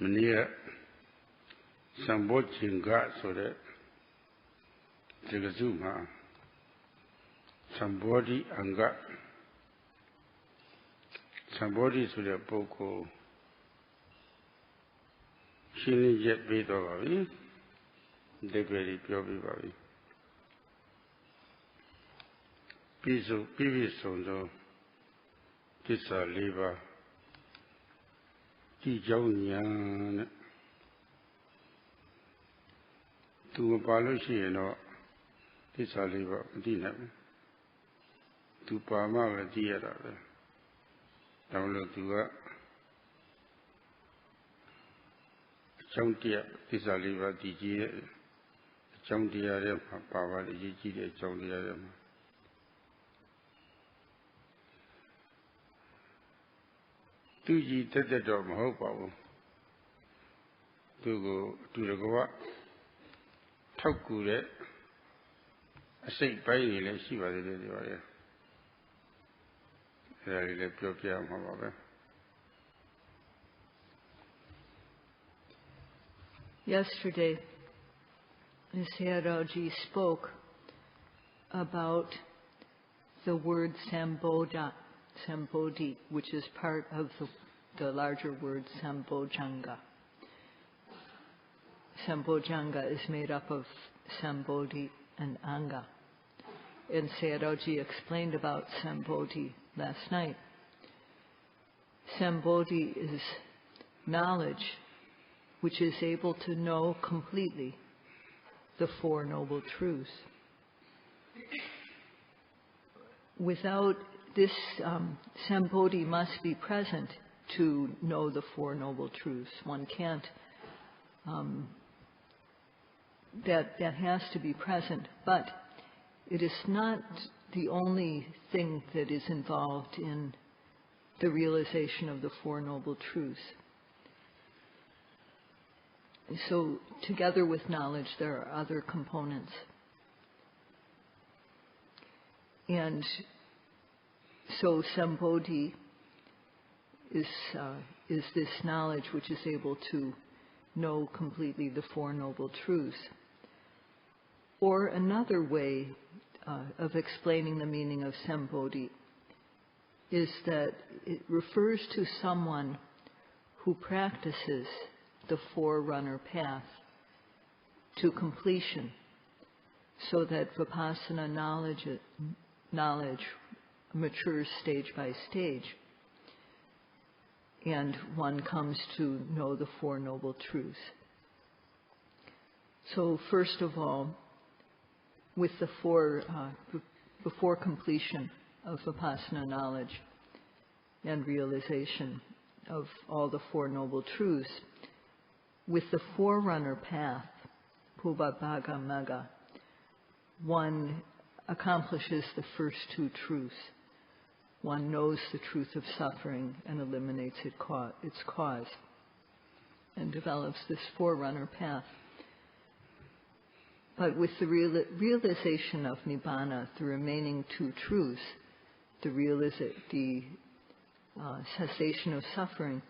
Mania Sambojjhanga so that Jagasuma Sambojjhanga Sambojjhi so that Boko Shini Jet Beto they very pure previous on the Tissa Liver Tijonian to a Palusian Tissa Liver dinner to Palma theatre download to a Chuntia Tissa Liver DG Chuntia Power DG Chuntia. Tu ji tete do ma hou pa bu tu ko tu le kawa thok ku de a sait pai ni le shi ba de de ba ye era le pyo pya ma ba be. Yesterday, Sayadaw spoke about the word Sambojjhi, which is part of the larger word Sambojjhanga. Sambojjhanga is made up of Sambodhi and Anga. And Sayadaw explained about Sambodhi last night. Sambodhi is knowledge which is able to know completely the Four Noble Truths. Without this, Sambodhi must be present to know the Four Noble Truths. One can't, that has to be present. But it is not the only thing that is involved in the realization of the Four Noble Truths. So together with knowledge, there are other components. And so Sambodhi is this knowledge which is able to know completely the Four Noble Truths. Or another way of explaining the meaning of Sambodhi is that it refers to someone who practices the forerunner path to completion, so that Vipassana knowledge matures stage by stage, and one comes to know the Four Noble Truths. So first of all, with the before completion of Vipassana knowledge and realization of all the Four Noble Truths, with the forerunner path, Pubabhaga Magga, one accomplishes the first two truths. One knows the truth of suffering and eliminates its cause, and develops this forerunner path. But with the realization of Nibbana, the remaining two truths, the cessation of suffering,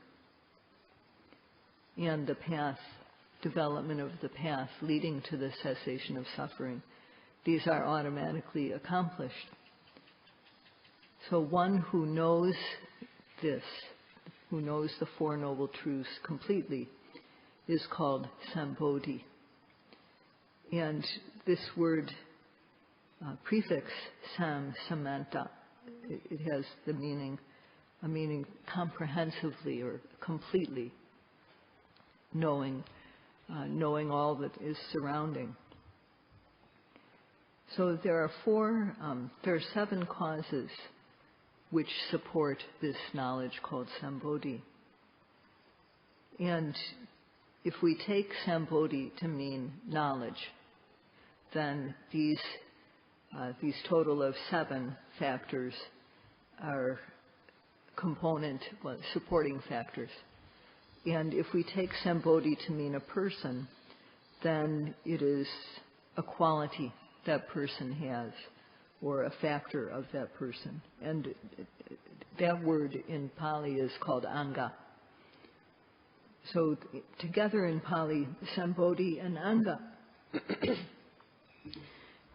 and the path, development of the path leading to the cessation of suffering, these are automatically accomplished. So one who knows this, who knows the Four Noble Truths completely, is called Sambodhi. And this word, prefix samanta, it has a meaning comprehensively or completely, knowing all that is surrounding. So there are 7 causes which support this knowledge called Sambodhi. And if we take Sambodhi to mean knowledge, then these total of 7 factors are supporting factors. And if we take Sambodhi to mean a person, then it is a quality that person has, or a factor of that person. And that word in Pali is called anga. So together in Pali, Sambodhi and Anga,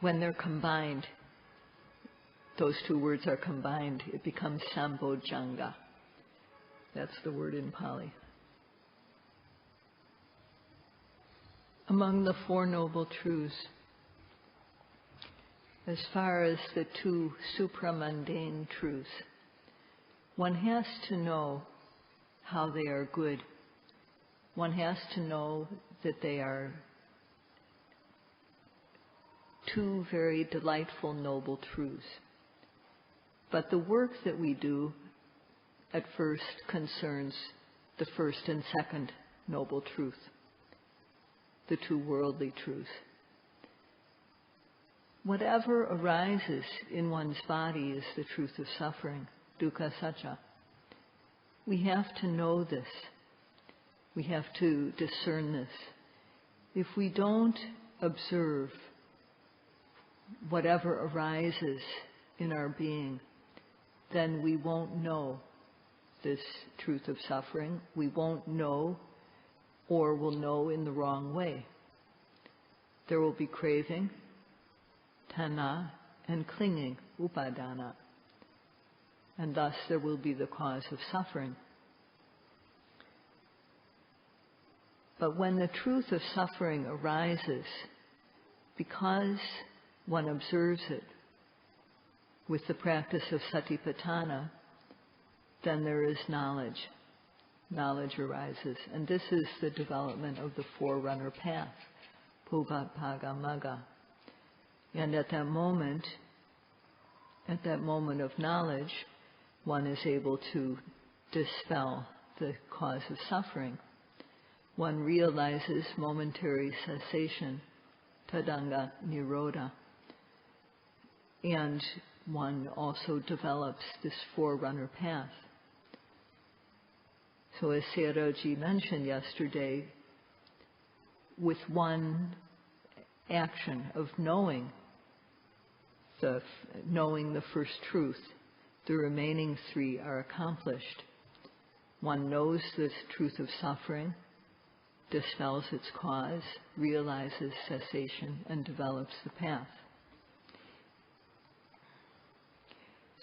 when they're combined, those two words are combined, it becomes Sambojjhanga. That's the word in Pali. Among the Four Noble Truths, as far as the two supramundane truths, one has to know how they are good. One has to know that they are two very delightful, noble truths. But the work that we do at first concerns the first and second noble truth, the two worldly truths. Whatever arises in one's body is the truth of suffering, dukkha satcha. We have to know this. We have to discern this. If we don't observe whatever arises in our being, then we won't know this truth of suffering. We won't know, or will know in the wrong way. There will be craving, tanha, and clinging, upadana. And thus there will be the cause of suffering. But when the truth of suffering arises, because one observes it with the practice of satipatthana, then there is knowledge. Knowledge arises. And this is the development of the forerunner path, Bhuva-Bhaga-Magga. And at that moment of knowledge, one is able to dispel the cause of suffering. One realizes momentary cessation, tadanga nirodha. And one also develops this forerunner path. So as Sayadaw mentioned yesterday, with one action of knowing the first truth, the remaining three are accomplished. One knows the truth of suffering, dispels its cause, realizes cessation, and develops the path.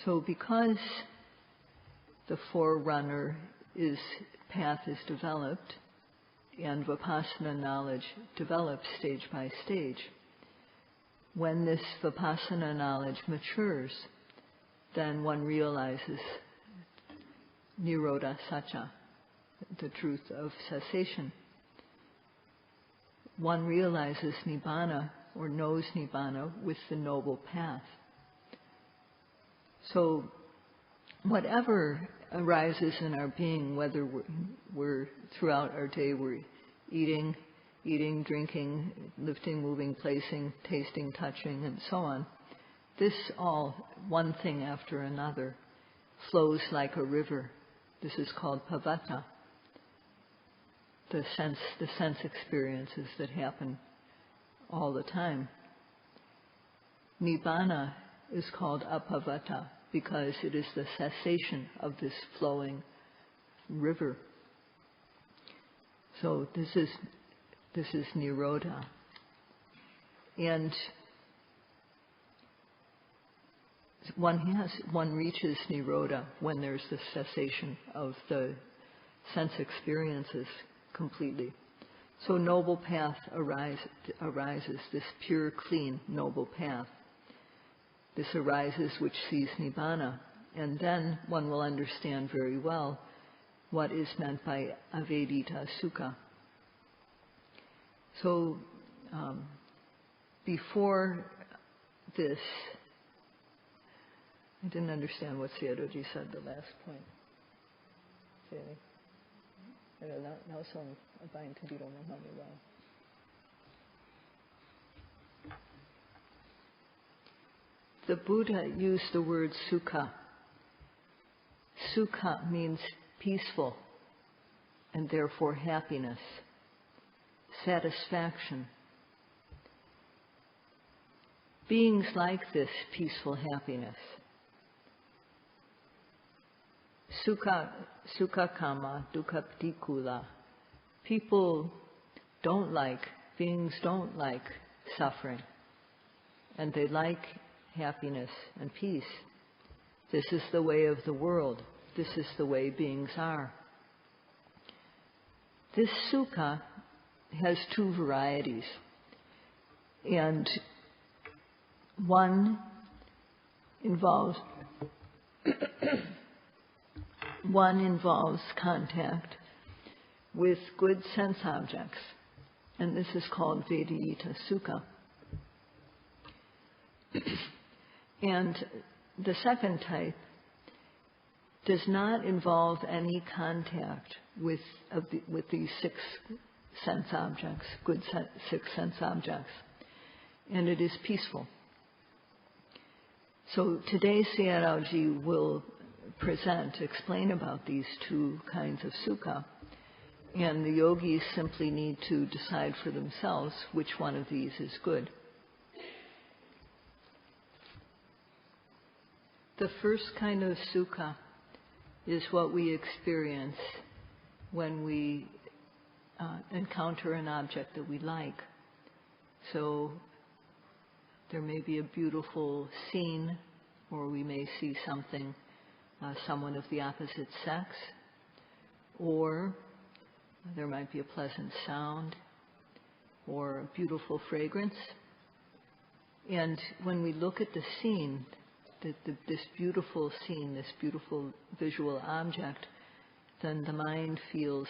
So because the forerunner path is developed, and Vipassana knowledge develops stage by stage, when this Vipassana knowledge matures, then one realizes Nirodha Satcha, the truth of cessation. One realizes Nibbana, or knows Nibbana, with the noble path. So whatever arises in our being, whether we're throughout our day we're eating, drinking, lifting, moving, placing, tasting, touching, and so on, this all, one thing after another, flows like a river. This is called pavata. The sense experiences that happen all the time. Nibbana is called apavata because it is the cessation of this flowing river. So this is Nirodha. And one reaches Nirodha when there's the cessation of the sense experiences completely. So noble path arises, this pure, clean, noble path. This arises which sees Nibbana, and then one will understand very well what is meant by avedita sukha. So before this, I didn't understand what Sayadaw said, the last point. Sayadaw. Now song abayin Pandita well. The Buddha used the word sukha. Sukha means peaceful and therefore happiness, satisfaction. Beings like this peaceful happiness, sukha kama dukkha patikula, beings don't like suffering, and they like happiness and peace. This is the way of the world. This is the way beings are. This sukha has two varieties, and one involves contact with good sense objects, and this is called Vedita Sukha. And the second type does not involve any contact with these six sense objects, six sense objects, and it is peaceful. So today Sayadaw will explain about these two kinds of sukha, and the yogis simply need to decide for themselves which one of these is good. The first kind of sukha is what we experience when we encounter an object that we like. So there may be a beautiful scene, or we may see someone of the opposite sex, or there might be a pleasant sound or a beautiful fragrance. And when we look at the scene, this beautiful scene, this beautiful visual object, then the mind feels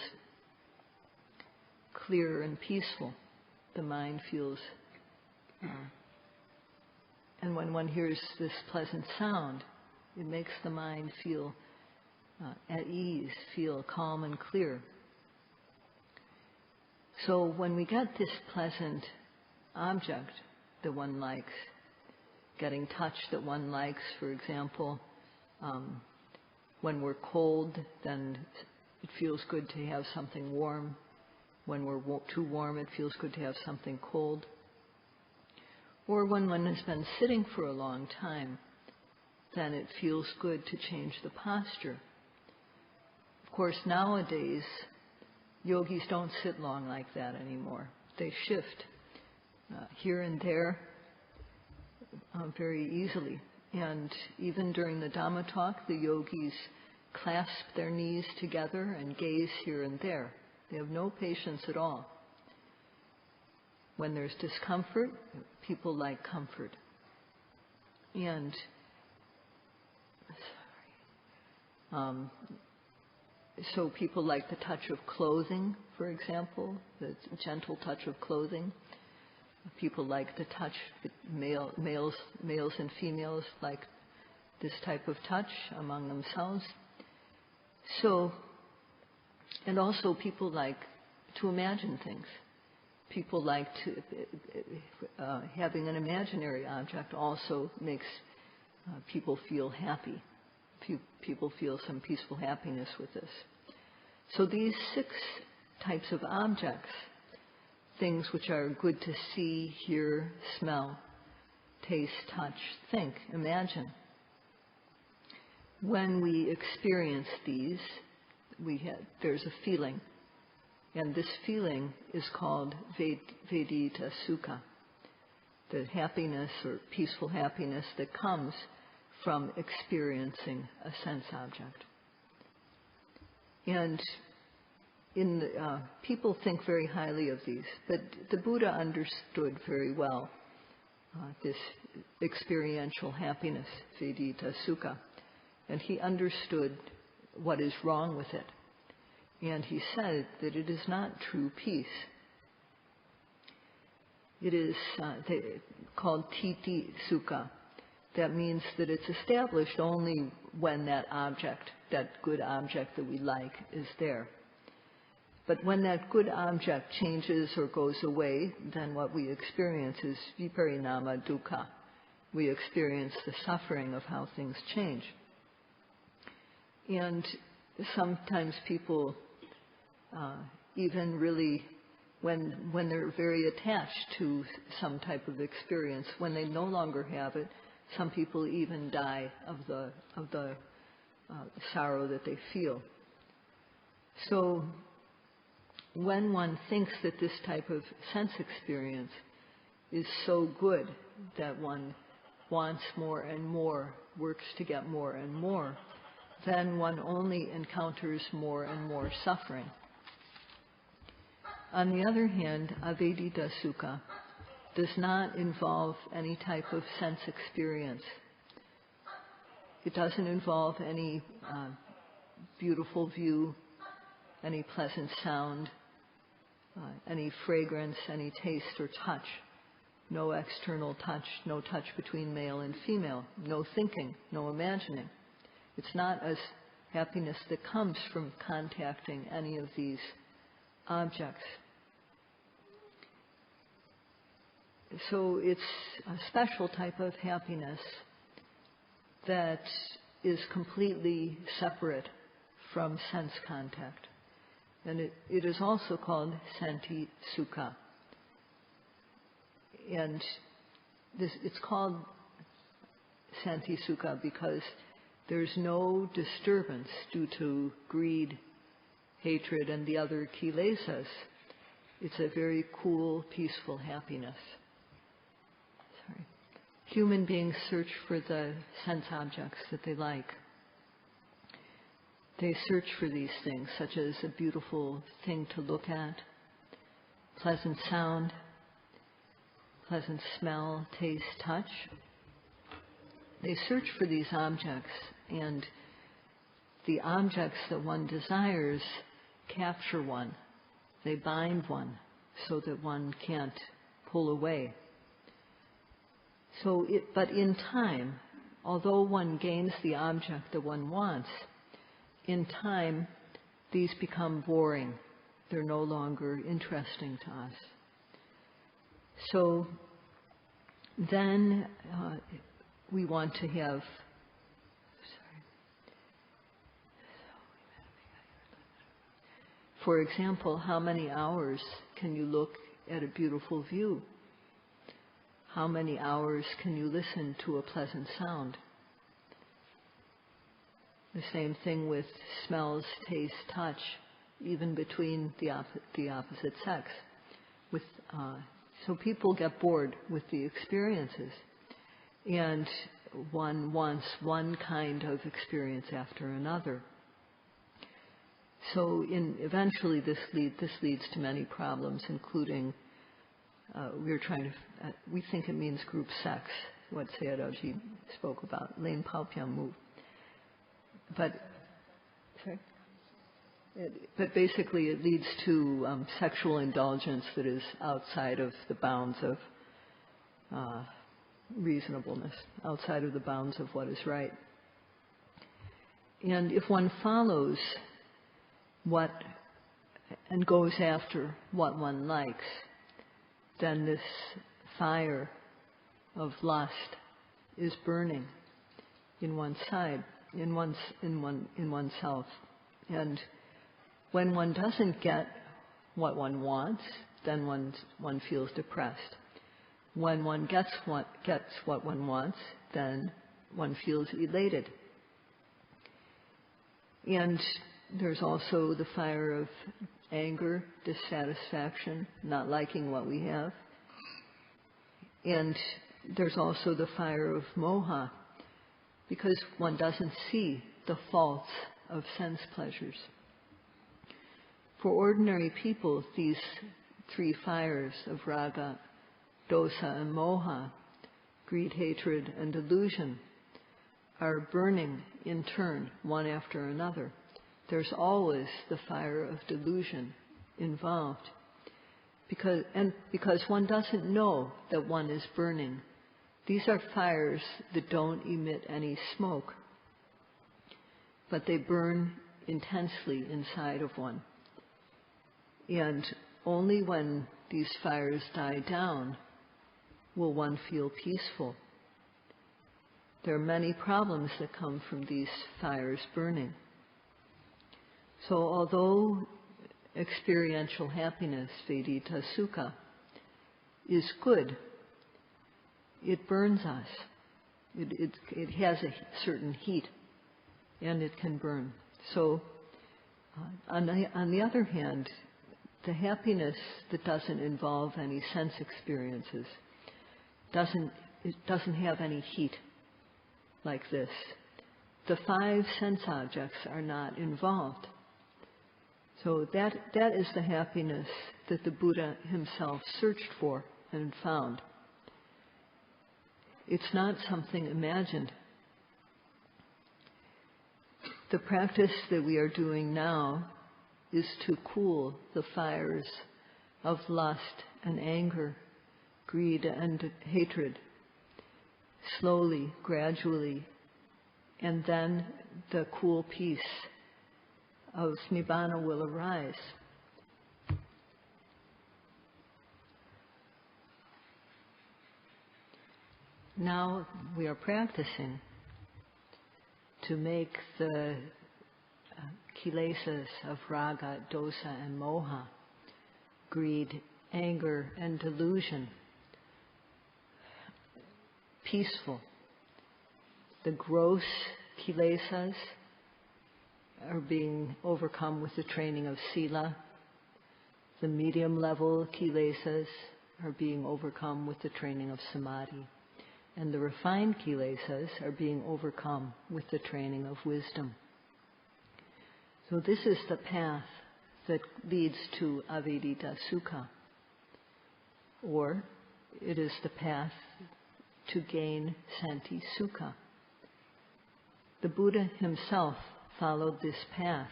clear and peaceful. The mind feels, and when one hears this pleasant sound, it makes the mind feel at ease, feel calm and clear. So when we get this pleasant object that one likes, getting touch that one likes, for example, when we're cold, then it feels good to have something warm. When we're too warm, it feels good to have something cold. Or when one has been sitting for a long time, then it feels good to change the posture. Of course, nowadays, yogis don't sit long like that anymore. They shift here and there very easily. And even during the Dhamma talk, the yogis clasp their knees together and gaze here and there. They have no patience at all. When there's discomfort, people like comfort. And so people like the touch of clothing, for example, the gentle touch of clothing. People like the touch, males and females like this type of touch among themselves. So, and also people like to imagine things. People like to, having an imaginary object also makes people feel happy. People feel some peaceful happiness with this. So these 6 types of objects, things which are good to see, hear, smell, taste, touch, think, imagine. When we experience these, there's a feeling, and this feeling is called Vedita Sukha, the happiness or peaceful happiness that comes from experiencing a sense object. And people think very highly of these, but the Buddha understood very well this experiential happiness, Vedita Sukha, and he understood what is wrong with it. And he said that it is not true peace. It is called Titi Sukha. That means that it's established only when that object, that good object that we like, is there. But when that good object changes or goes away, then what we experience is viparinama dukkha. We experience the suffering of how things change. And sometimes people even really, when they're very attached to some type of experience, when they no longer have it, some people even die of the sorrow that they feel. So when one thinks that this type of sense experience is so good that one wants more and more, works to get more and more, then one only encounters more and more suffering. On the other hand, avedita sukha does not involve any type of sense experience. It doesn't involve any beautiful view, any pleasant sound, any fragrance, any taste or touch. No external touch, no touch between male and female, no thinking, no imagining. It's not as happiness that comes from contacting any of these objects. So it's a special type of happiness that is completely separate from sense contact. And it is also called santi sukha. And it's called santi sukha because there's no disturbance due to greed, hatred, and the other kilesas. It's a very cool, peaceful happiness. Human beings search for the sense objects that they like. They search for these things, such as a beautiful thing to look at, pleasant sound, pleasant smell, taste, touch. They search for these objects, and the objects that one desires capture one. They bind one so that one can't pull away. But in time, although one gains the object that one wants, in time these become boring. They're no longer interesting to us. So then we want to have, for example, how many hours can you look at a beautiful view? How many hours can you listen to a pleasant sound? The same thing with smells, taste, touch, even between the opposite sex. So people get bored with the experiences, and one wants one kind of experience after another. So eventually this leads to many problems, including we think it means group sex, what Sayadaw spoke about, Lane Pao Piang Mu. But basically it leads to sexual indulgence that is outside of the bounds of reasonableness, outside of the bounds of what is right. And if one follows and goes after what one likes, then this fire of lust is burning in one's side, in oneself. And when one doesn't get what one wants, then one feels depressed. When one gets what one wants, then one feels elated. And there's also the fire of anger, dissatisfaction, not liking what we have. And there's also the fire of moha, because one doesn't see the faults of sense pleasures. For ordinary people, these three fires of raga, dosa, and moha, greed, hatred, and delusion, are burning in turn, one after another. There's always the fire of delusion involved, because one doesn't know that one is burning. These are fires that don't emit any smoke, but they burn intensely inside of one. And only when these fires die down will one feel peaceful. There are many problems that come from these fires burning. So although experiential happiness, vedita sukha, is good, it burns us. It has a certain heat, and it can burn. So on the other hand, the happiness that doesn't involve any sense experiences, it doesn't have any heat like this. The 5 sense objects are not involved. So that is the happiness that the Buddha himself searched for and found. It's not something imagined. The practice that we are doing now is to cool the fires of lust and anger, greed and hatred, slowly, gradually, and then the cool peace of Nibbana will arise. Now we are practicing to make the kilesas of raga, dosa, and moha, greed, anger, and delusion, peaceful. The gross kilesas are being overcome with the training of sila. The medium level kilesas are being overcome with the training of samadhi. And the refined kilesas are being overcome with the training of wisdom. So this is the path that leads to avedita sukha, or it is the path to gain santi sukha. The Buddha himself followed this path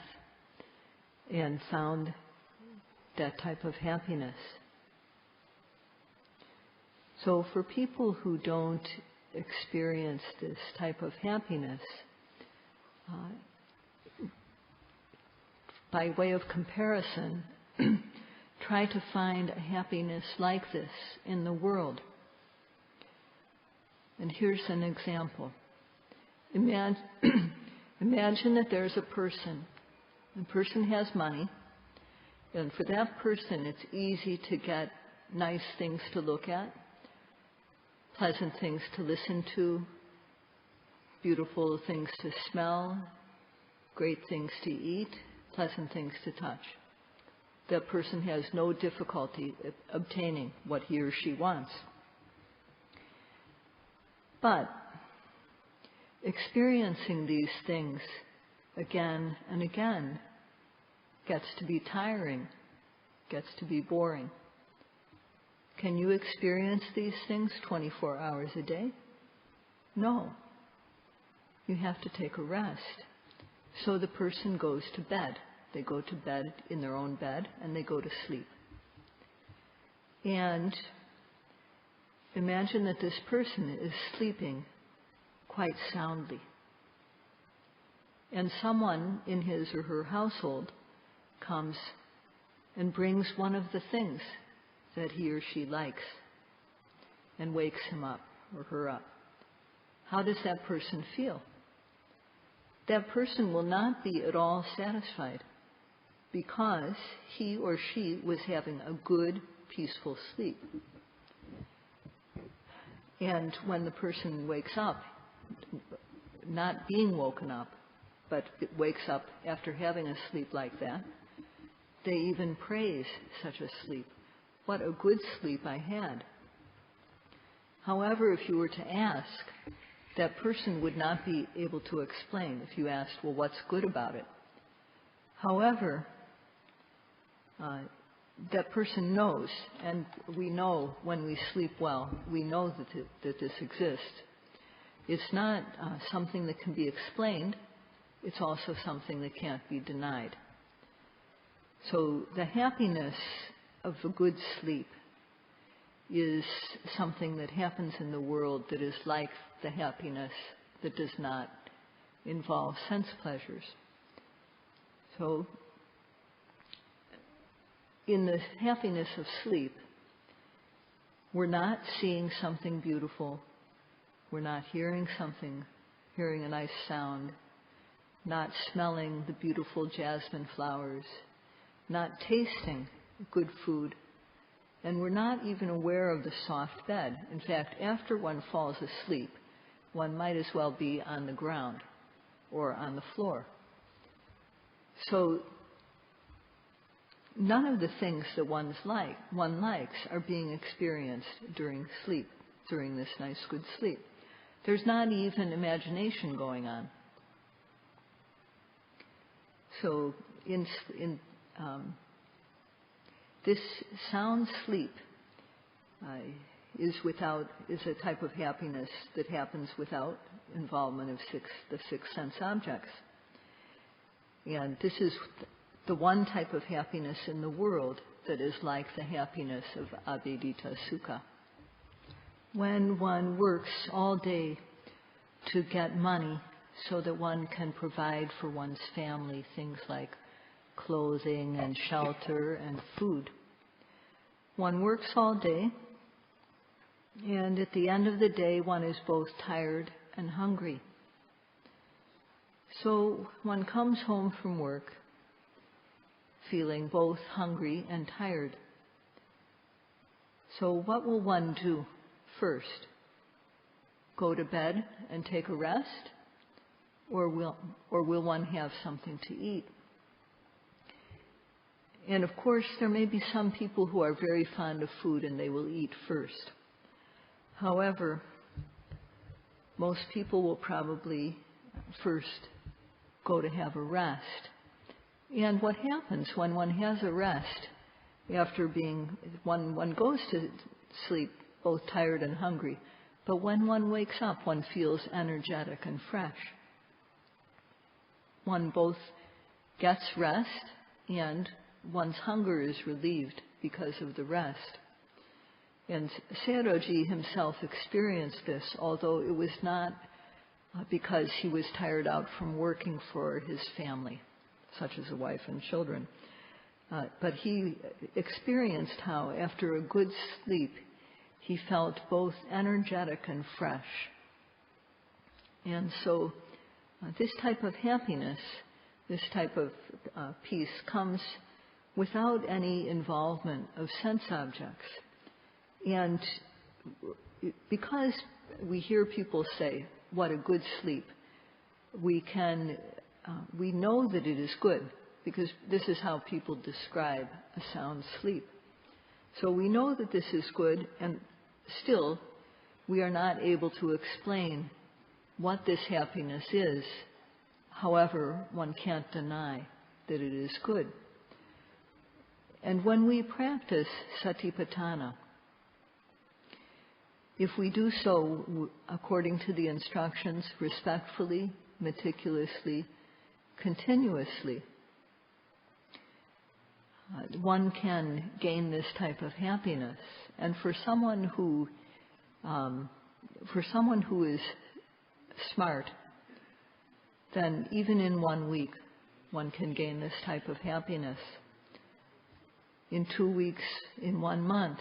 and found that type of happiness. So for people who don't experience this type of happiness, by way of comparison, try to find a happiness like this in the world. And here's an example. Imagine that there's a person. The person has money, and for that person it's easy to get nice things to look at, pleasant things to listen to, beautiful things to smell, great things to eat, pleasant things to touch. That person has no difficulty obtaining what he or she wants. But experiencing these things again and again gets to be tiring, gets to be boring. Can you experience these things 24 hours a day? No. You have to take a rest. So the person goes to bed. They go to bed in their own bed and they go to sleep. And imagine that this person is sleeping quite soundly. And someone in his or her household comes and brings one of the things that he or she likes and wakes him up or her up. How does that person feel? That person will not be at all satisfied because he or she was having a good, peaceful sleep. And when the person wakes up, not being woken up, but it wakes up after having a sleep like that, they even praise such a sleep. What a good sleep I had. However, if you were to ask, that person would not be able to explain if you asked, well, what's good about it? However, that person knows, and we know when we sleep well, we know that this exists. It's not something that can be explained. It's also something that can't be denied. So the happiness of a good sleep is something that happens in the world that is like the happiness that does not involve sense pleasures. So in the happiness of sleep, we're not seeing something beautiful, we're not hearing a nice sound, not smelling the beautiful jasmine flowers, not tasting good food, and we're not even aware of the soft bed. In fact, after one falls asleep, one might as well be on the ground or on the floor. So none of the things that one likes are being experienced during sleep, during this nice good sleep. There's not even imagination going on. So in this sound sleep is a type of happiness that happens without involvement of the six sense objects. And this is the one type of happiness in the world that is like the happiness of abhidita sukha. When one works all day to get money so that one can provide for one's family things like clothing and shelter and food, one works all day, and at the end of the day one is both tired and hungry. So one comes home from work feeling both hungry and tired. So what will one do first? Go to bed and take a rest? Or will one have something to eat? And of course, there may be some people who are very fond of food and they will eat first. However, most people will probably first go to have a rest. And what happens when one has a rest after one goes to sleep both tired and hungry, but when one wakes up, one feels energetic and fresh. One both gets rest and one's hunger is relieved because of the rest. And Sayadaw himself experienced this, although it was not because he was tired out from working for his family, such as a wife and children. But he experienced how, after a good sleep, he felt both energetic and fresh. And so this type of happiness, this type of peace comes without any involvement of sense objects. And because we hear people say, what a good sleep, we know that it is good, because this is how people describe a sound sleep. So we know that this is good, and still we are not able to explain what this happiness is. However, one can't deny that it is good. And when we practice satipatthana, if we do so according to the instructions, respectfully, meticulously, continuously, one can gain this type of happiness. And for someone who is smart, then even in 1 week, one can gain this type of happiness. In 2 weeks, in 1 month,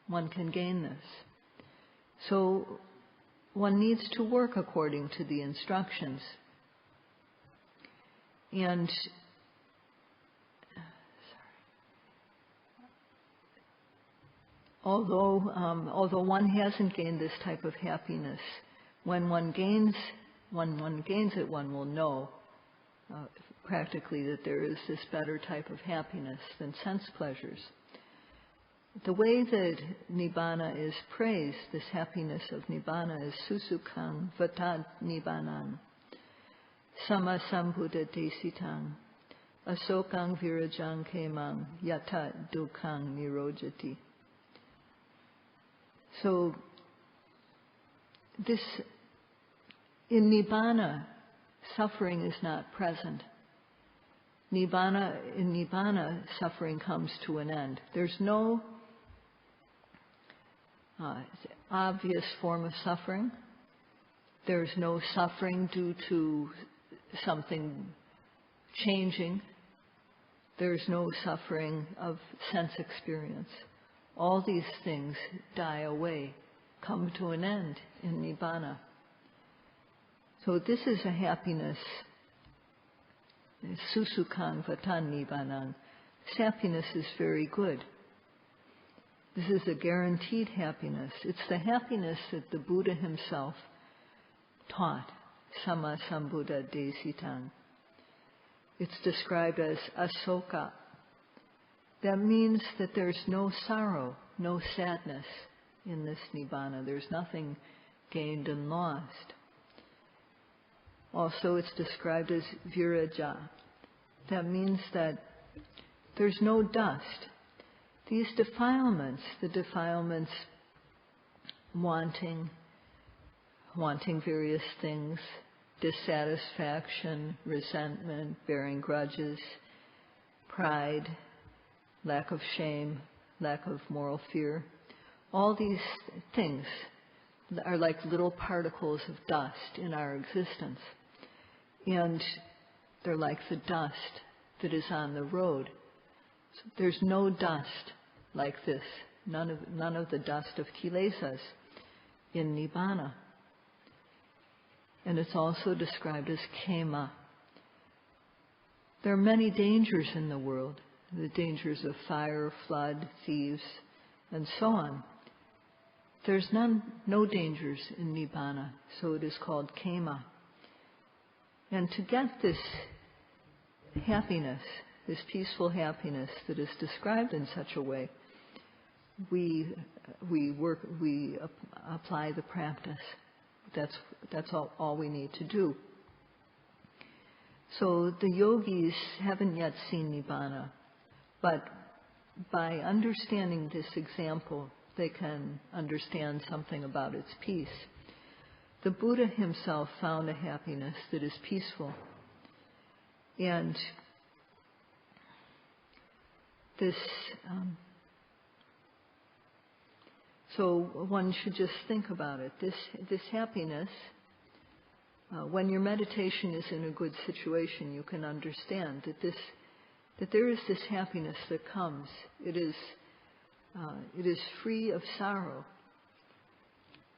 one can gain this. So one needs to work according to the instructions. And although one hasn't gained this type of happiness, when one gains it, one will know practically that there is this better type of happiness than sense pleasures. The way that Nibbana is praised, this happiness of Nibbana, is Susukhang Vatad Nibbanan, Sama Sambuddha Desitang, Asokang Virajang Kemang, Yata Dukkang Nirojati. So, in Nibbana, suffering is not present. In Nibbana, suffering comes to an end. There's no obvious form of suffering. There's no suffering due to something changing. There's no suffering of sense experience. All these things die away, come to an end in Nibbana. So this is a happiness, Susukhang Vatan Nibbanan. This happiness is very good. This is a guaranteed happiness. It's the happiness that the Buddha himself taught, Sama Sambuddha Desitang. It's described as asoka. that means that there's no sorrow, no sadness in this Nibbana. There's nothing gained and lost. Also, it's described as viraja. That means that there's no dust. These defilements, the defilements wanting various things, dissatisfaction, resentment, bearing grudges, pride, lack of shame, lack of moral fear, all these things are like little particles of dust in our existence. And they're like the dust that is on the road. So there's no dust like this, none of the dust of kilesas in Nibbana. And it's also described as kema. There are many dangers in the world, the dangers of fire, flood, thieves, and so on. There's no dangers in Nibbana, so it is called kema. And to get this happiness, this peaceful happiness that is described in such a way, we apply the practice. That's all we need to do. So the yogis haven't yet seen Nibbana, but by understanding this example, they can understand something about its peace. The Buddha himself found a happiness that is peaceful. And this, so one should just think about it. This happiness, when your meditation is in a good situation, you can understand that there is this happiness that comes. It is free of sorrow.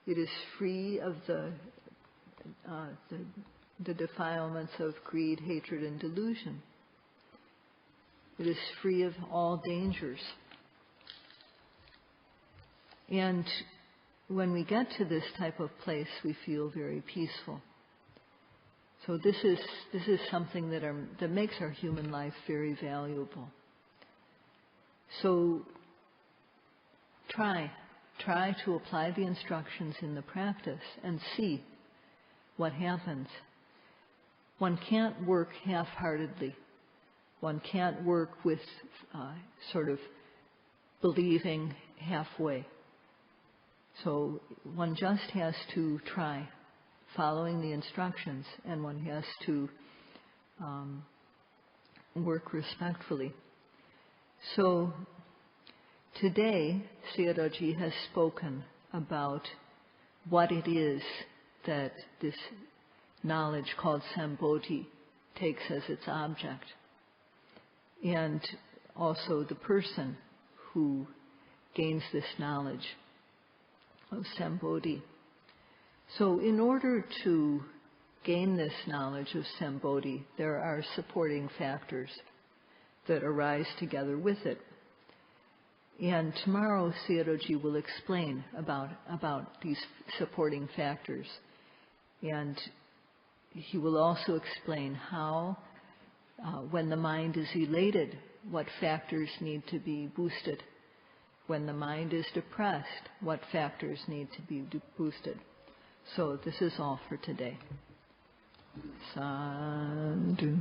It is free of the defilements of greed, hatred, and delusion. It is free of all dangers. And when we get to this type of place, we feel very peaceful. So this is something that makes our human life very valuable. So try to apply the instructions in the practice and see what happens. One can't work half-heartedly. One can't work with sort of believing halfway. So one just has to try following the instructions, and one has to work respectfully. So today, Sayadaw has spoken about what it is that this knowledge called Sambojjhanga takes as its object, and also the person who gains this knowledge of Sambojjhanga. So in order to gain this knowledge of Sambojjhanga, there are supporting factors that arise together with it. And tomorrow, Sayadaw will explain about these supporting factors. And he will also explain how, when the mind is elated, what factors need to be boosted. When the mind is depressed, what factors need to be boosted. So this is all for today. Sadhu.